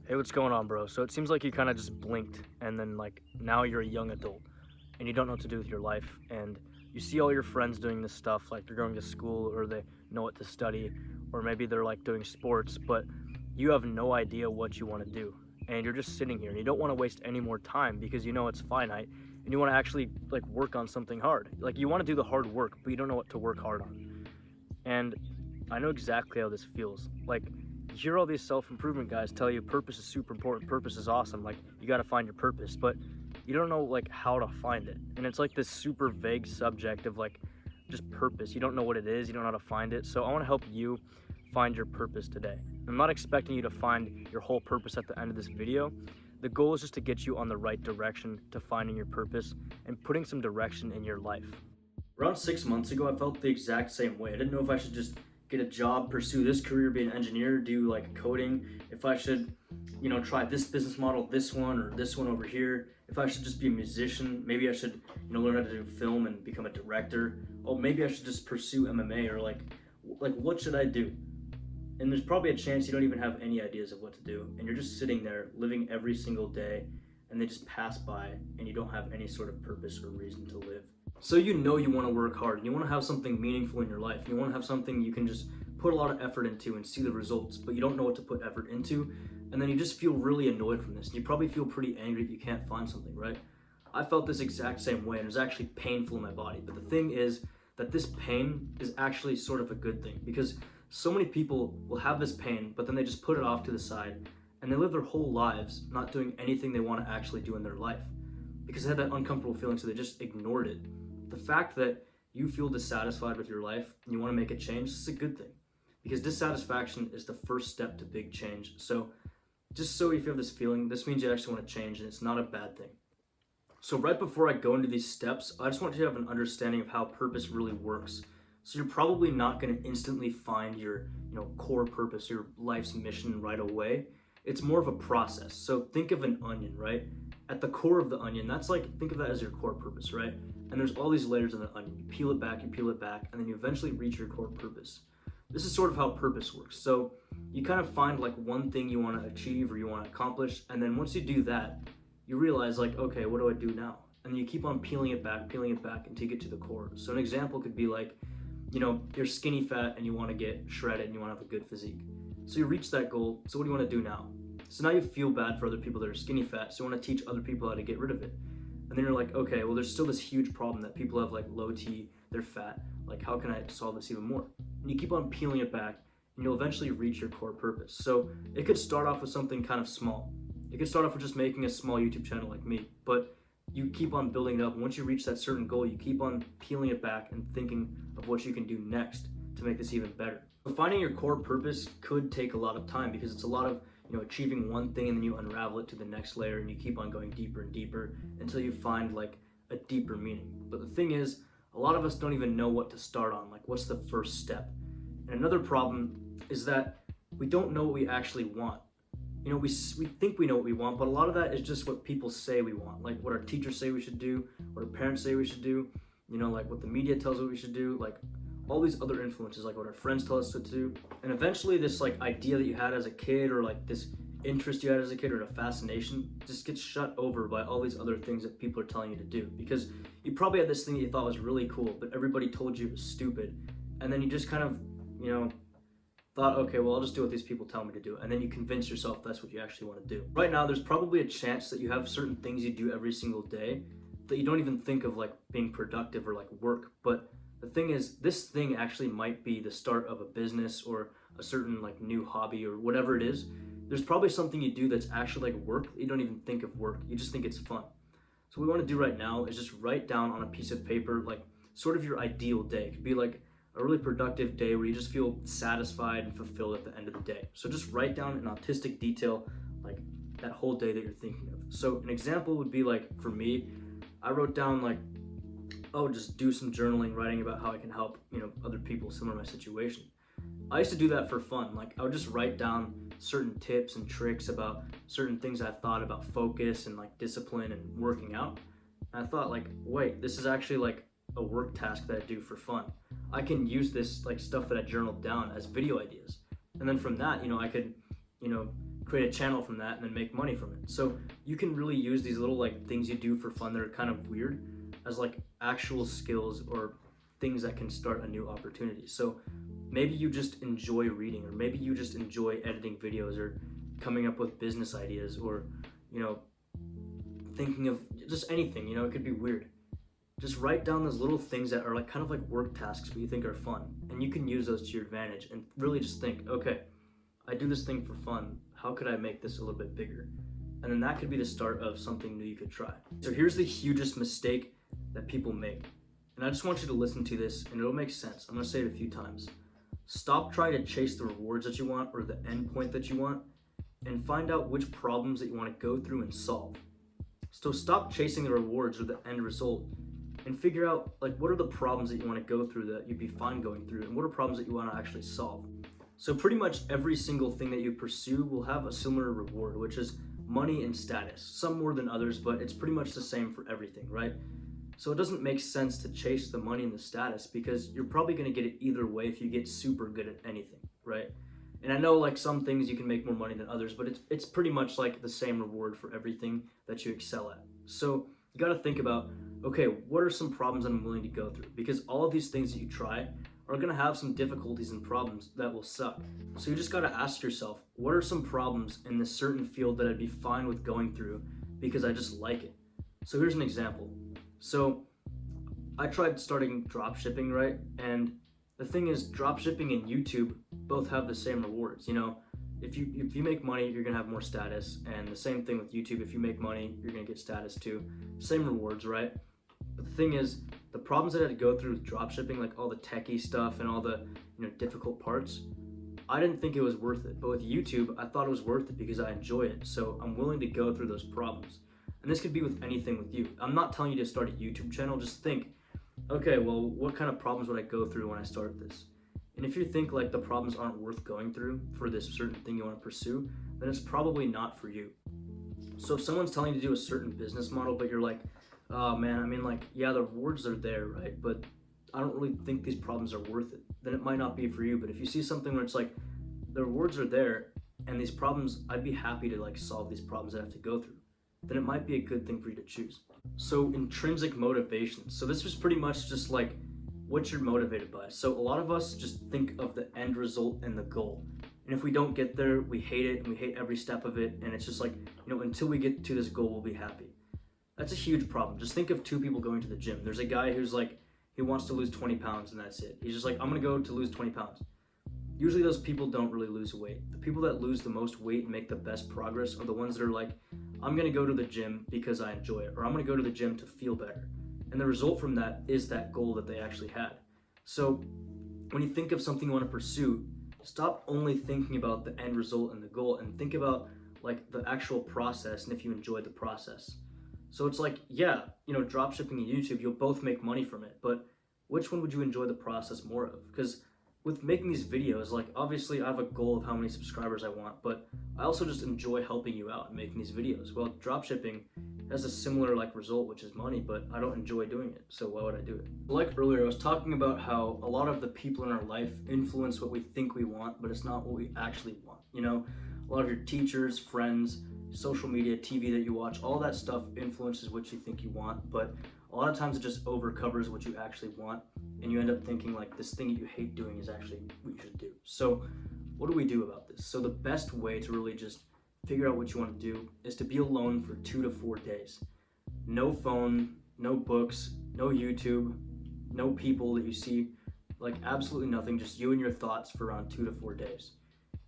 Hey, what's going on, bro? So it seems like you kind of just blinked and then now you're a young adult and you don't know what to do with your life, and you see all your friends doing this stuff, like they're going to school or they know what to study, or maybe they're like doing sports, but you have no idea what you want to do. And you're just sitting here and you don't want to waste any more time because you know it's finite, and you want to actually like work on something hard. Like you want to do the hard work, but you don't know what to work hard on. And I know exactly how this feels. Like, you hear all these self-improvement guys tell you purpose is super important, purpose is awesome, like you got to find your purpose, but you don't know like how to find it. And it's like this super vague subject of like just purpose. You don't know what it is, you don't know how to find it. So I want to help you find your purpose today. I'm not expecting you to find your whole purpose at the end of this video. The goal is just to get you on the right direction to finding your purpose and putting some direction in your life. Around 6 months ago, I felt the exact same way. I didn't know if I should just get a job, pursue this career, be an engineer, do like coding, if I should, try this business model, this one or this one over here, if I should just be a musician, maybe I should, learn how to do film and become a director. Oh, maybe I should just pursue MMA, or like what should I do? And there's probably a chance you don't even have any ideas of what to do, and you're just sitting there living every single day, and they just pass by and you don't have any sort of purpose or reason to live. So you know you want to work hard and you want to have something meaningful in your life. You want to have something you can just put a lot of effort into and see the results, but you don't know what to put effort into, and then you just feel really annoyed from this. And you probably feel pretty angry that you can't find something, right? I felt this exact same way, and it was actually painful in my body. But the thing is that this pain is actually sort of a good thing, because so many people will have this pain, but then they just put it off to the side, and they live their whole lives not doing anything they want to actually do in their life because they had that uncomfortable feeling, so they just ignored it. The fact that you feel dissatisfied with your life and you want to make a change, this is a good thing, because dissatisfaction is the first step to big change. So just so if you have this feeling, this means you actually want to change, and it's not a bad thing. So right before I go into these steps, I just want you to have an understanding of how purpose really works. So you're probably not going to instantly find your core purpose, your life's mission right away. It's more of a process. So think of an onion, right? At the core of the onion, that's like, think of that as your core purpose, right? And there's all these layers of the onion. You peel it back, and then you eventually reach your core purpose. This is sort of how purpose works. So you kind of find like one thing you want to achieve or you want to accomplish, and then once you do that, you realize like, okay, what do I do now? And you keep on peeling it back until you get to the core. So an example could be like, you're skinny fat and you want to get shredded and you want to have a good physique. So you reach that goal, so what do you want to do now? So now you feel bad for other people that are skinny fat, so you want to teach other people how to get rid of it. And then you're like, okay, well, there's still this huge problem that people have like low T, they're fat. Like, how can I solve this even more? And you keep on peeling it back, and you'll eventually reach your core purpose. So it could start off with something kind of small. It could start off with just making a small YouTube channel like me, but you keep on building it up. And once you reach that certain goal, you keep on peeling it back and thinking of what you can do next to make this even better. But finding your core purpose could take a lot of time, because it's a lot of achieving one thing and then you unravel it to the next layer, and you keep on going deeper and deeper until you find like a deeper meaning. But the thing is, a lot of us don't even know what to start on, like what's the first step. And another problem is that we don't know what we actually want. We think we know what we want, but a lot of that is just what people say we want, like what our teachers say we should do, what our parents say we should do, like what the media tells us we should do, like all these other influences, like what our friends tell us to do. And eventually this like idea that you had as a kid, or like this interest you had as a kid, or a fascination, just gets shut over by all these other things that people are telling you to do, because you probably had this thing that you thought was really cool, but everybody told you it was stupid. And then you just kind of, thought, okay, well, I'll just do what these people tell me to do. And then you convince yourself that's what you actually want to do. Right now, there's probably a chance that you have certain things you do every single day that you don't even think of like being productive or like work. But the thing is, this thing actually might be the start of a business or a certain like new hobby or whatever it is. There's probably something you do that's actually like work that you don't even think of work. You just think it's fun. So what we want to do right now is just write down on a piece of paper like sort of your ideal day. It could be like a really productive day where you just feel satisfied and fulfilled at the end of the day. So just write down in autistic detail like that whole day that you're thinking of. So an example would be like, for me, I wrote down like, oh, just do some journaling, writing about how I can help other people similar to my situation. I used to do that for fun. Like, I would just write down certain tips and tricks about certain things I thought about focus and like discipline and working out. And I thought like, wait, this is actually like a work task that I do for fun. I can use this like stuff that I journaled down as video ideas. And then from that, I could, create a channel from that and then make money from it. So you can really use these little like things you do for fun that are kind of weird as like actual skills or things that can start a new opportunity. So maybe you just enjoy reading, or maybe you just enjoy editing videos, or coming up with business ideas, or thinking of just anything. It could be weird. Just write down those little things that are like kind of like work tasks but you think are fun, and you can use those to your advantage and really just think, okay, I do this thing for fun, how could I make this a little bit bigger? And then that could be the start of something new you could try. So here's the hugest mistake that people make, and I just want you to listen to this and it'll make sense. I'm going to say it a few times. Stop trying to chase the rewards that you want or the end point that you want, and find out which problems that you want to go through and solve. So stop chasing the rewards or the end result, and figure out like what are the problems that you want to go through that you'd be fine going through, and what are problems that you want to actually solve. So pretty much every single thing that you pursue will have a similar reward, which is money and status. Some more than others, but it's pretty much the same for everything, right? So it doesn't make sense to chase the money and the status, because you're probably going to get it either way if you get super good at anything, right? And I know like some things you can make more money than others, but it's pretty much like the same reward for everything that you excel at. So you got to think about, okay, what are some problems I'm willing to go through? Because all of these things that you try are going to have some difficulties and problems that will suck. So you just got to ask yourself, what are some problems in this certain field that I'd be fine with going through because I just like it? So here's an example. So I tried starting drop shipping, right? And the thing is, drop shipping and YouTube both have the same rewards. If you make money, you're gonna have more status, and the same thing with YouTube. If you make money, you're gonna get status too. Same rewards, right? But the thing is, the problems that I had to go through with drop shipping, like all the techie stuff and all the difficult parts, I didn't think it was worth it. But with YouTube, I thought it was worth it because I enjoy it. So I'm willing to go through those problems. And this could be with anything with you. I'm not telling you to start a YouTube channel. Just think, okay, well, what kind of problems would I go through when I start this? And if you think like the problems aren't worth going through for this certain thing you want to pursue, then it's probably not for you. So if someone's telling you to do a certain business model, but you're like, oh man, I mean, like, yeah, the rewards are there, right? But I don't really think these problems are worth it. Then it might not be for you. But if you see something where it's like, the rewards are there, and these problems, I'd be happy to like solve these problems I have to go through, then it might be a good thing for you to choose. So intrinsic motivation. So this was pretty much just like what you're motivated by. So a lot of us just think of the end result and the goal. And if we don't get there, we hate it and we hate every step of it. And it's just like, until we get to this goal, we'll be happy. That's a huge problem. Just think of two people going to the gym. There's a guy who's like, he wants to lose 20 pounds and that's it. He's just like, I'm gonna go to lose 20 pounds. Usually those people don't really lose weight. The people that lose the most weight and make the best progress are the ones that are like, I'm gonna go to the gym because I enjoy it, or I'm gonna go to the gym to feel better. And the result from that is that goal that they actually had. So when you think of something you want to pursue, stop only thinking about the end result and the goal, and think about like the actual process and if you enjoy the process. So it's like, yeah, drop shipping and YouTube, you'll both make money from it, but which one would you enjoy the process more of? Because with making these videos, like obviously I have a goal of how many subscribers I want, but I also just enjoy helping you out and making these videos. Well, drop shipping has a similar like result, which is money, but I don't enjoy doing it, so why would I do it? Like earlier, I was talking about how a lot of the people in our life influence what we think we want, but it's not what we actually want. A lot of your teachers, friends, social media, TV that you watch, all that stuff influences what you think you want, but a lot of times it just overcovers what you actually want, and you end up thinking like this thing that you hate doing is actually what you should do. So what do we do about this? So the best way to really just figure out what you want to do is to be alone for 2 to 4 days. No phone, no books, no YouTube, no people that you see, like absolutely nothing, just you and your thoughts for around 2 to 4 days.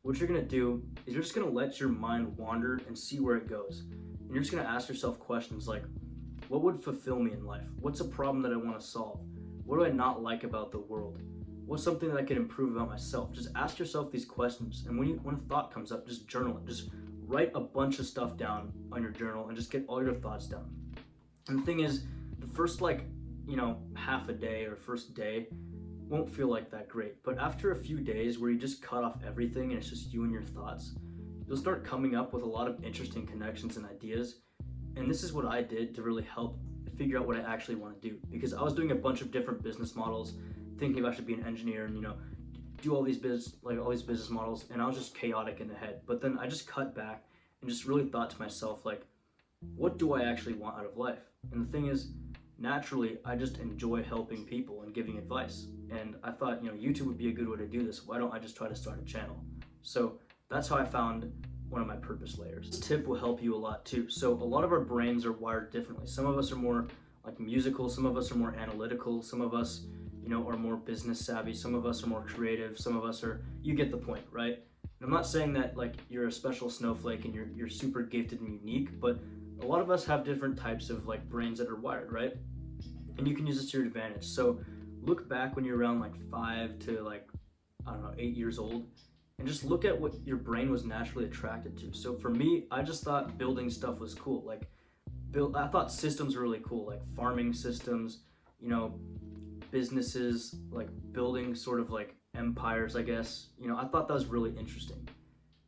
What you're gonna do is you're just gonna let your mind wander and see where it goes. And you're just gonna ask yourself questions like, what would fulfill me in life? What's a problem that I want to solve? What do I not like about the world? What's something that I can improve about myself? Just ask yourself these questions, and when a thought comes up, just journal it. Just write a bunch of stuff down on your journal and just get all your thoughts down. And the thing is, the first half a day or first day won't feel like that great, but after a few days where you just cut off everything and it's just you and your thoughts, you'll start coming up with a lot of interesting connections and ideas. And this is what I did to really help figure out what I actually want to do, because I was doing a bunch of different business models, thinking if I should be an engineer and do all these business models, and I was just chaotic in the head. But then I just cut back and just really thought to myself, like, what do I actually want out of life? And the thing is, naturally, I just enjoy helping people and giving advice. And I thought, YouTube would be a good way to do this. Why don't I just try to start a channel? So that's how I found one of my purpose layers. This tip will help you a lot too. So a lot of our brains are wired differently. Some of us are more like musical, some of us are more analytical, some of us, are more business savvy, some of us are more creative, some of us are, you get the point, right? And I'm not saying that like you're a special snowflake and you're super gifted and unique, but a lot of us have different types of like brains that are wired, right? And you can use this to your advantage. So look back when you're around like 5 to like, 8 years old, and just look at what your brain was naturally attracted to. So for me, I just thought building stuff was cool. Like I thought systems were really cool, like farming systems, businesses, like building sort of like empires, I guess. I thought that was really interesting.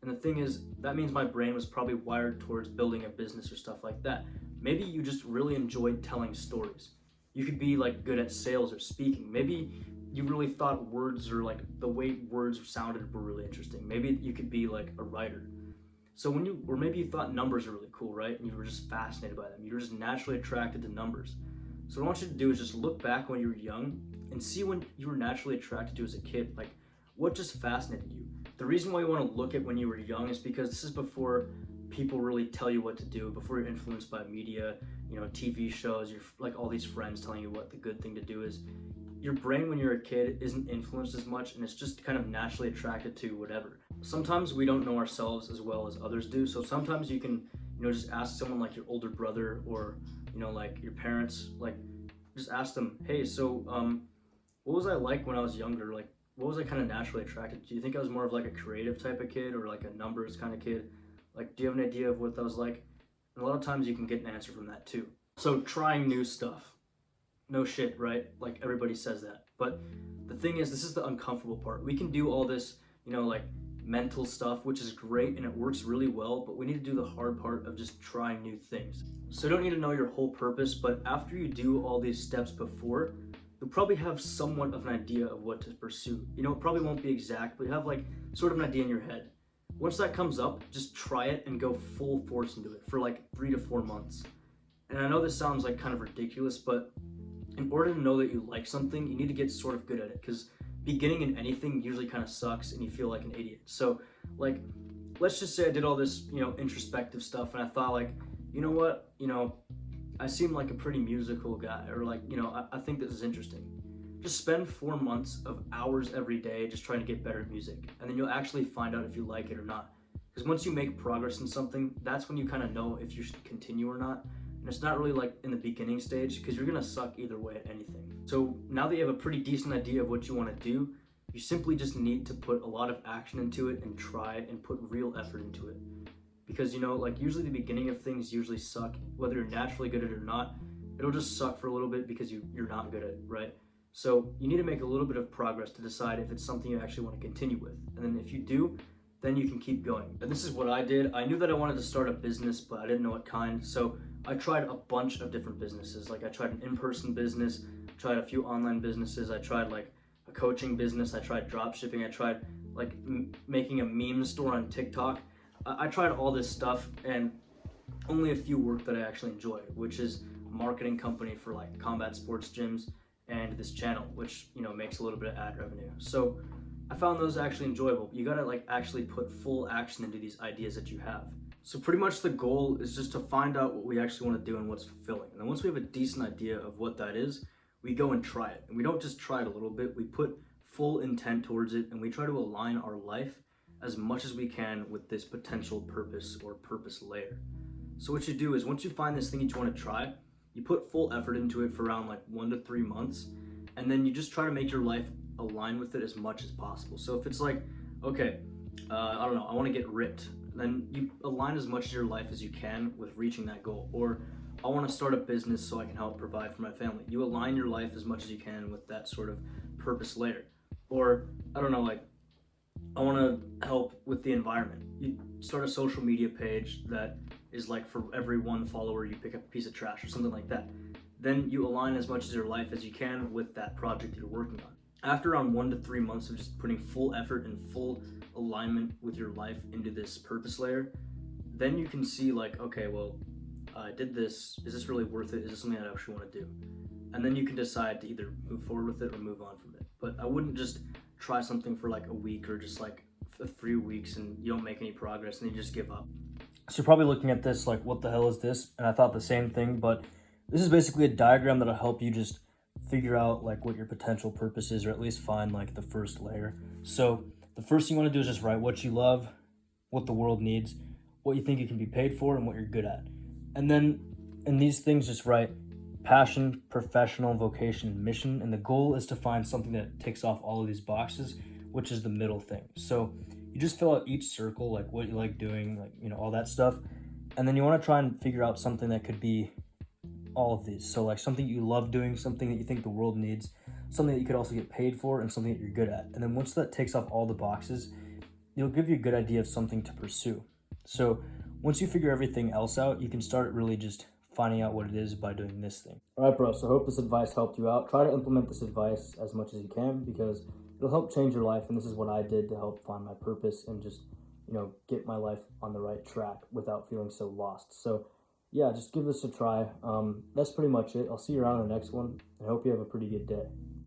And the thing is, that means my brain was probably wired towards building a business or stuff like that. Maybe you just really enjoyed telling stories. You could be like good at sales or speaking. Maybe you really thought words, or like the way words sounded, were really interesting. Maybe you could be like a writer. So or maybe you thought numbers were really cool, right? And you were just fascinated by them. You were just naturally attracted to numbers. So what I want you to do is just look back when you were young and see when you were naturally attracted to as a kid. Like, what just fascinated you? The reason why you want to look at when you were young is because this is before people really tell you what to do, before you're influenced by media, TV shows, you're like all these friends telling you what the good thing to do is. Your brain when you're a kid isn't influenced as much, and it's just kind of naturally attracted to whatever. Sometimes we don't know ourselves as well as others do, so sometimes you can, just ask someone like your older brother, or, like your parents, like just ask them, hey, so what was I like when I was younger? Like, what was I kind of naturally attracted to? Do you think I was more of like a creative type of kid, or like a numbers kind of kid? Like, do you have an idea of what that was like? And a lot of times you can get an answer from that too. So trying new stuff. No shit, right? Like everybody says that. But the thing is, this is the uncomfortable part. We can do all this, like mental stuff, which is great and it works really well, but we need to do the hard part of just trying new things. So you don't need to know your whole purpose, but after you do all these steps before, you'll probably have somewhat of an idea of what to pursue. It probably won't be exact, but you have like sort of an idea in your head. Once that comes up, just try it and go full force into it for like 3 to 4 months. And I know this sounds like kind of ridiculous, but in order to know that you like something, you need to get sort of good at it, because beginning in anything usually kind of sucks and you feel like an idiot. So like, let's just say I did all this, introspective stuff, and I thought like, you know what, I seem like a pretty musical guy, or like, I think this is interesting. Just spend 4 months of hours every day just trying to get better at music, and then you'll actually find out if you like it or not. Because once you make progress in something, that's when you kind of know if you should continue or not. And it's not really like in the beginning stage, because you're gonna suck either way at anything. So now that you have a pretty decent idea of what you want to do, you simply just need to put a lot of action into it and try and put real effort into it. Because like usually the beginning of things usually suck, whether you're naturally good at it or not. It'll just suck for a little bit because you're not good at it, right? So you need to make a little bit of progress to decide if it's something you actually want to continue with. And then if you do, then you can keep going. And this is what I did. I knew that I wanted to start a business, but I didn't know what kind. So I tried a bunch of different businesses. Like I tried an in-person business, tried a few online businesses. I tried like a coaching business. I tried drop shipping. I tried like making a meme store on TikTok. I tried all this stuff, and only a few worked that I actually enjoyed, which is a marketing company for like combat sports gyms, and this channel, which makes a little bit of ad revenue. So I found those actually enjoyable. You gotta like actually put full action into these ideas that you have. So pretty much the goal is just to find out what we actually want to do and what's fulfilling. And then once we have a decent idea of what that is, we go and try it. And we don't just try it a little bit, we put full intent towards it, and we try to align our life as much as we can with this potential purpose or purpose layer. So what you do is, once you find this thing that you want to try, you put full effort into it for around like 1 to 3 months, and then you just try to make your life align with it as much as possible. So if it's like, okay, I don't know, I want to get ripped, then you align as much of your life as you can with reaching that goal. Or I want to start a business so I can help provide for my family. You align your life as much as you can with that sort of purpose layer. Or I don't know, like I want to help with the environment. You start a social media page that is like, for every 1 follower you pick up a piece of trash or something like that. Then you align as much of your life as you can with that project you're working on. After around 1 to 3 months of just putting full effort and full alignment with your life into this purpose layer, then you can see like, okay, well, I did this. Is this really worth it? Is this something I actually want to do? And then you can decide to either move forward with it or move on from it. But I wouldn't just try something for like a week or just like 3 weeks and you don't make any progress and you just give up. So you're probably looking at this like, what the hell is this? And I thought the same thing, but this is basically a diagram that'll help you just figure out like what your potential purpose is, or at least find like the first layer. So the first thing you want to do is just write what you love, what the world needs, what you think you can be paid for, and what you're good at. And then in these things, just write passion, professional, vocation, and mission. And the goal is to find something that ticks off all of these boxes, which is the middle thing. So you just fill out each circle, like what you like doing, like, all that stuff. And then you want to try and figure out something that could be all of these. So like something you love doing, something that you think the world needs, something that you could also get paid for, and something that you're good at. And then once that takes off all the boxes, it'll give you a good idea of something to pursue. So once you figure everything else out, you can start really just finding out what it is by doing this thing. All right, bro. So I hope this advice helped you out. Try to implement this advice as much as you can, because it'll help change your life. And this is what I did to help find my purpose and just, get my life on the right track without feeling so lost. So yeah, just give this a try. That's pretty much it. I'll see you around in the next one. I hope you have a pretty good day.